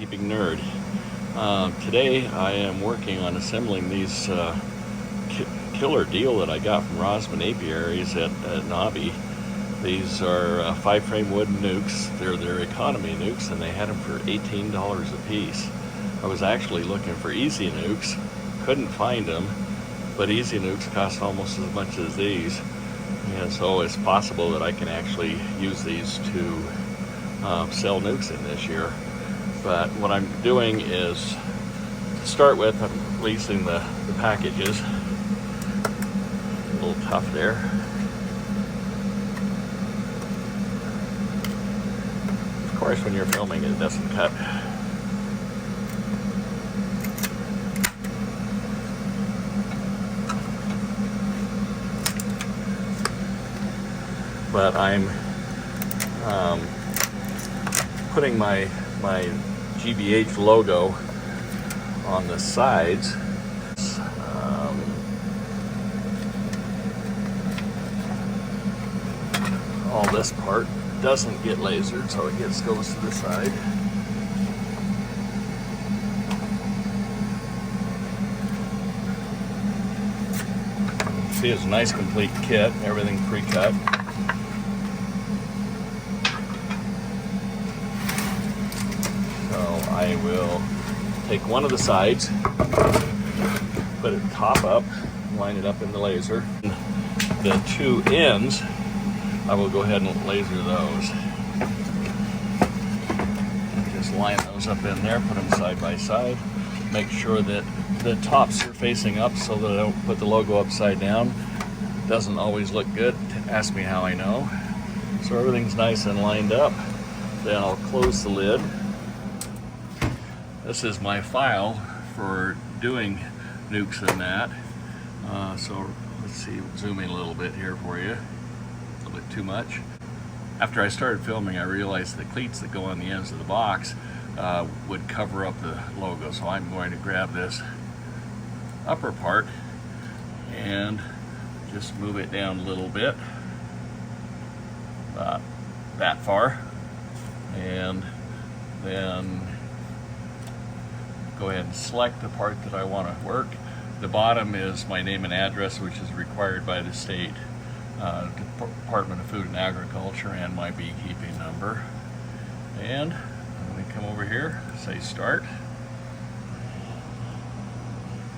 Beekeeping Nerd. Today I am working on assembling these killer deal that I got from Rossman Apiaries at Nobby. These are 5-frame wooden nucs. They're their economy nucs, and they had them for $18 a piece. I was actually looking for easy nucs, couldn't find them, but easy nucs cost almost as much as these. And so it's possible that I can actually use these to sell nucs in this year. But what I'm doing is, to start with, I'm releasing the packages. A little tough there. Of course, when you're filming, it doesn't cut. But I'm putting my GBH logo on the sides. All this part doesn't get lasered, so it goes to the side. See, it's a nice complete kit, everything pre-cut. I will take one of the sides, put it top up, line it up in the laser. The two ends, I will go ahead and laser those. Just line those up in there, put them side by side. Make sure that the tops are facing up so that I don't put the logo upside down. Doesn't always look good. Ask me how I know. So everything's nice and lined up. Then I'll close the lid. This is my file for doing nucs and that. So let's see, zoom in a little bit here for you. A little bit too much. After I started filming, I realized the cleats that go on the ends of the box would cover up the logo. So I'm going to grab this upper part and just move it down a little bit, about that far, and then go ahead and select the part that I want to work. The bottom is my name and address, which is required by the state Department of Food and Agriculture, and my beekeeping number. And I'm going to come over here, say start.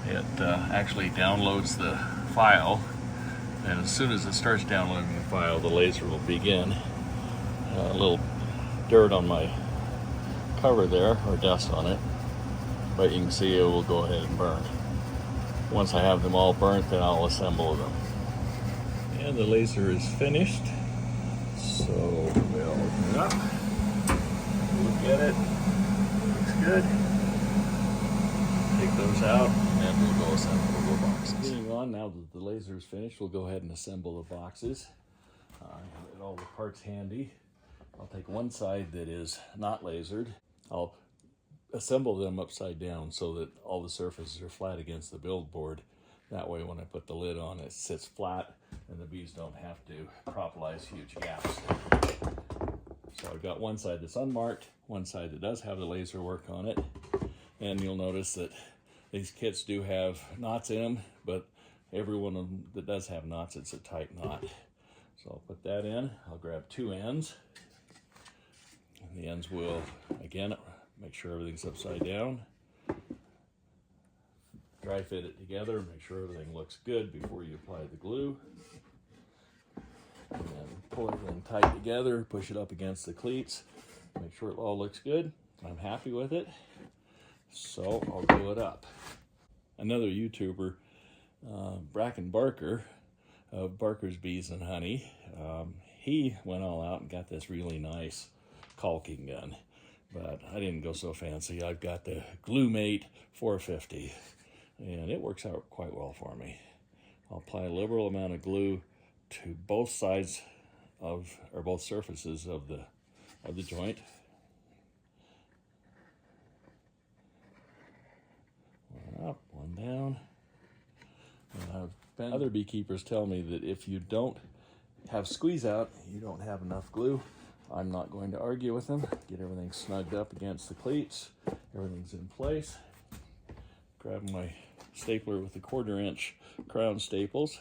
It actually downloads the file, and as soon as it starts downloading the file, the laser will begin. A little dirt on my cover there, or dust on it, but you can see it will go ahead and burn. Once I have them all burnt, then I'll assemble them. And the laser is finished, so we'll open it up, look at it, looks good. Take those out, and then we'll go assemble the boxes. Continuing on, now that the laser is finished, we'll go ahead and assemble the boxes. Get all the parts handy. I'll take one side that is not lasered. I'll assemble them upside down so that all the surfaces are flat against the build board. That way when I put the lid on, it sits flat and the bees don't have to propolize huge gaps. So I've got one side that's unmarked, one side that does have the laser work on it, and you'll notice that these kits do have knots in them, but every one of them that does have knots, it's a tight knot. So I'll put that in. I'll grab two ends, and the ends will, again, make sure everything's upside down. Dry fit it together, make sure everything looks good before you apply the glue. And then pull everything tight together, push it up against the cleats, make sure it all looks good. I'm happy with it, so I'll glue it up. Another YouTuber, Bracken Barker of Barker's Bees and Honey, he went all out and got this really nice caulking gun. But I didn't go so fancy. I've got the GlueMate 450, and it works out quite well for me. I'll apply a liberal amount of glue to both sides of, or both surfaces of the joint. One up, one down. And other beekeepers tell me that if you don't have squeeze out, you don't have enough glue. I'm not going to argue with him. Get everything snugged up against the cleats. Everything's in place. Grab my stapler with the 1/4 inch crown staples.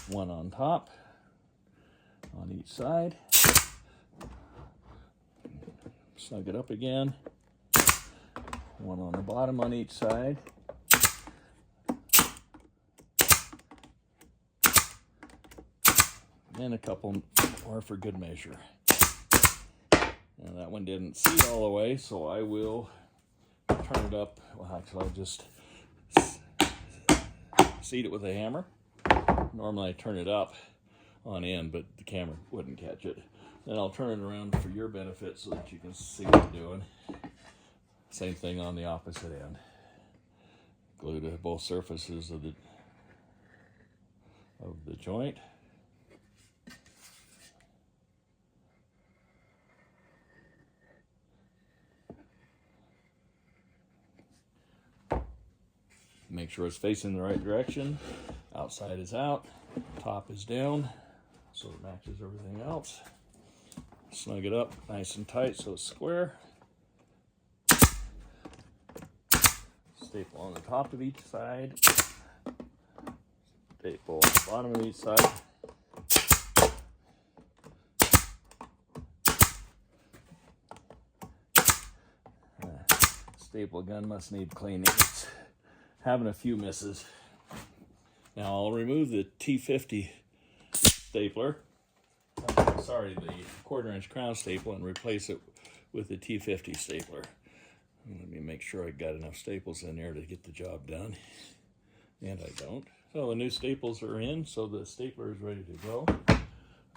One on top, on each side. Snug it up again. One on the bottom on each side. And a couple more for good measure. And that one didn't seat all the way, so I will turn it up. Well, actually, I'll just seat it with a hammer. Normally I turn it up on end, but the camera wouldn't catch it. Then I'll turn it around for your benefit so that you can see what I'm doing. Same thing on the opposite end. Glue to both surfaces of the joint. Make sure it's facing the right direction. Outside is out, top is down, so it matches everything else. Snug it up nice and tight so it's square. Staple on the top of each side. Staple on the bottom of each side. Staple gun must need cleaning. It's having a few misses. Now I'll remove the T50 stapler, sorry, the 1/4 inch crown staple, and replace it with the T50 stapler. Let me make sure I got enough staples in there to get the job done. And I don't. So the new staples are in, so the stapler is ready to go.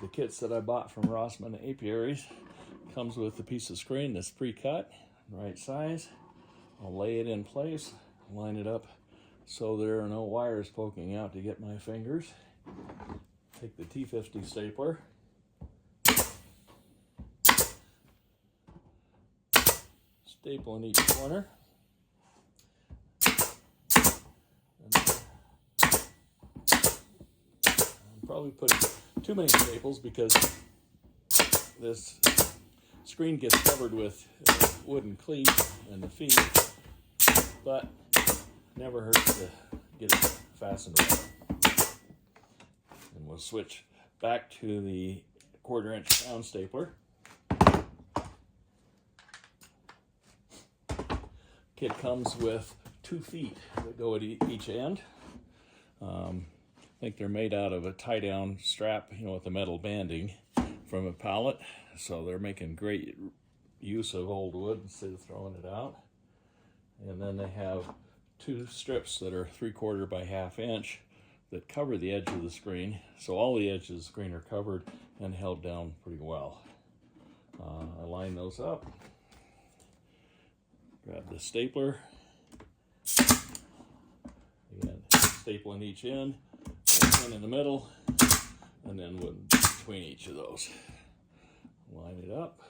The kits that I bought from Rossman Apiaries comes with a piece of screen that's pre-cut, right size. I'll lay it in place, line it up so there are no wires poking out to get my fingers. Take the T50 stapler. Staple in each corner. I'm probably putting too many staples because this screen gets covered with wooden cleats and the feet, but never hurts to get it fastened up. And we'll switch back to the 1/4 inch crown stapler. Kit comes with 2 feet that go at each end. I think they're made out of a tie-down strap, with the metal banding from a pallet. So they're making great use of old wood instead of throwing it out. And then they have 2 strips that are 3/4 by 1/2 inch that cover the edge of the screen. So all the edges of the screen are covered and held down pretty well. I line those up. Grab the stapler. Again, staple in each end, one in the middle, and then one between each of those. Line it up.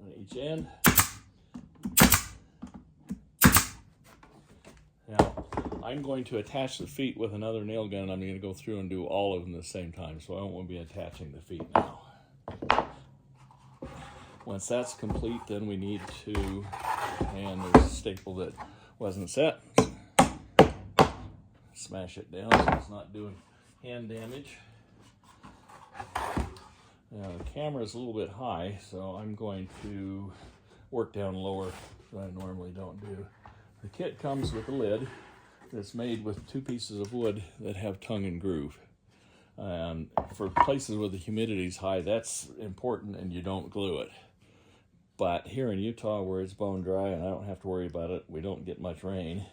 On each end. Now, I'm going to attach the feet with another nail gun. I'm going to go through and do all of them at the same time, so I won't be attaching the feet now. Once that's complete, then we need to, and there's a staple that wasn't set. Smash it down so it's not doing hand damage. Now the camera is a little bit high, so I'm going to work down lower than I normally don't do. The kit comes with a lid that's made with 2 pieces of wood that have tongue and groove. And for places where the humidity is high, that's important and you don't glue it. But here in Utah where it's bone dry and I don't have to worry about it, we don't get much rain,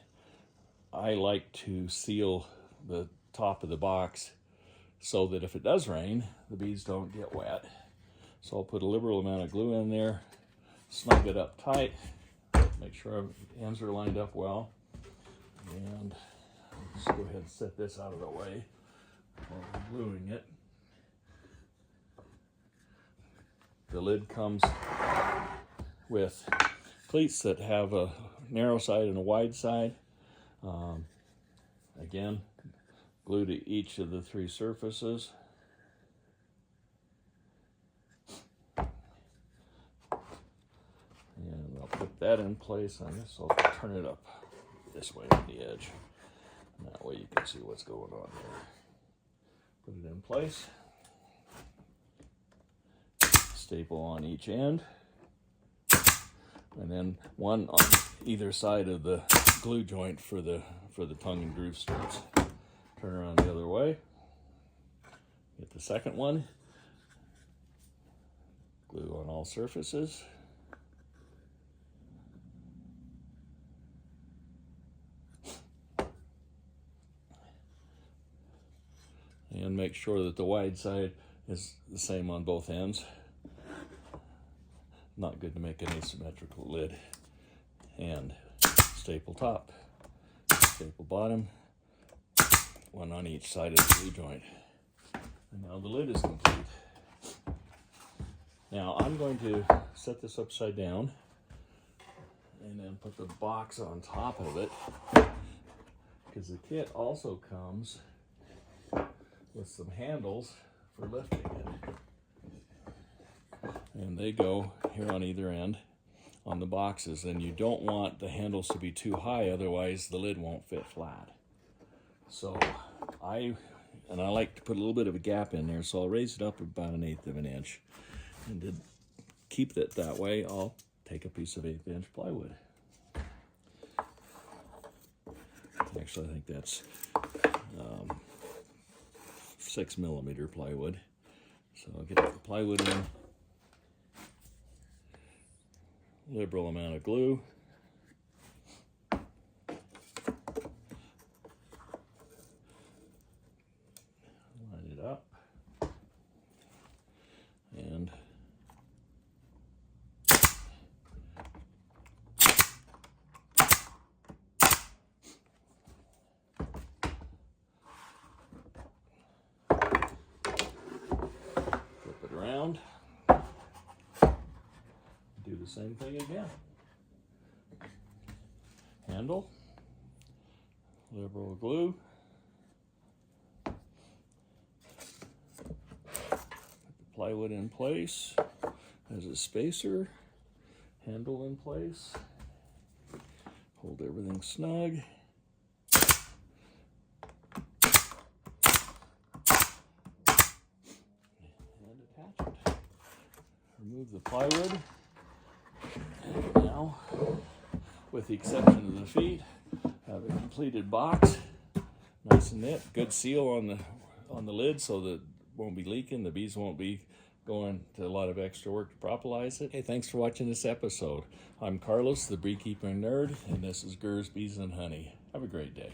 I like to seal the top of the box so that if it does rain, the bees don't get wet. So I'll put a liberal amount of glue in there, snug it up tight, make sure the ends are lined up well, and I'll just go ahead and set this out of the way while we're gluing it. The lid comes with cleats that have a narrow side and a wide side. Again, glue to each of the 3 surfaces. And I'll put that in place on this, so I'll turn it up this way on the edge. And that way you can see what's going on there. Put it in place. Staple on each end. And then one on either side of the glue joint for the tongue and groove studs. Turn around the other way. Get the second one. Glue on all surfaces. And make sure that the wide side is the same on both ends. Not good to make an asymmetrical lid. And staple top, staple bottom, one on each side of the glue joint. And now the lid is complete. Now I'm going to set this upside down and then put the box on top of it, because the kit also comes with some handles for lifting it. And they go here on either end on the boxes, and you don't want the handles to be too high, otherwise the lid won't fit flat. So I like to put a little bit of a gap in there, so I'll raise it up about 1/8 of an inch. And to keep it that way, I'll take a piece of 1/8 inch plywood. Actually, I think that's 6mm plywood. So I'll get the plywood in, liberal amount of glue, line it up, and flip it around. Do the same thing again. Handle, liberal glue, put the plywood in place as a spacer, handle in place, hold everything snug. And attach it. Remove the plywood. And now, with the exception of the feet, have a completed box, nice and knit, good seal on the lid so that it won't be leaking, the bees won't be going to a lot of extra work to propolize it. Hey, thanks for watching this episode. I'm Carlos, the beekeeping nerd, and this is Gurr's Bees and Honey. Have a great day.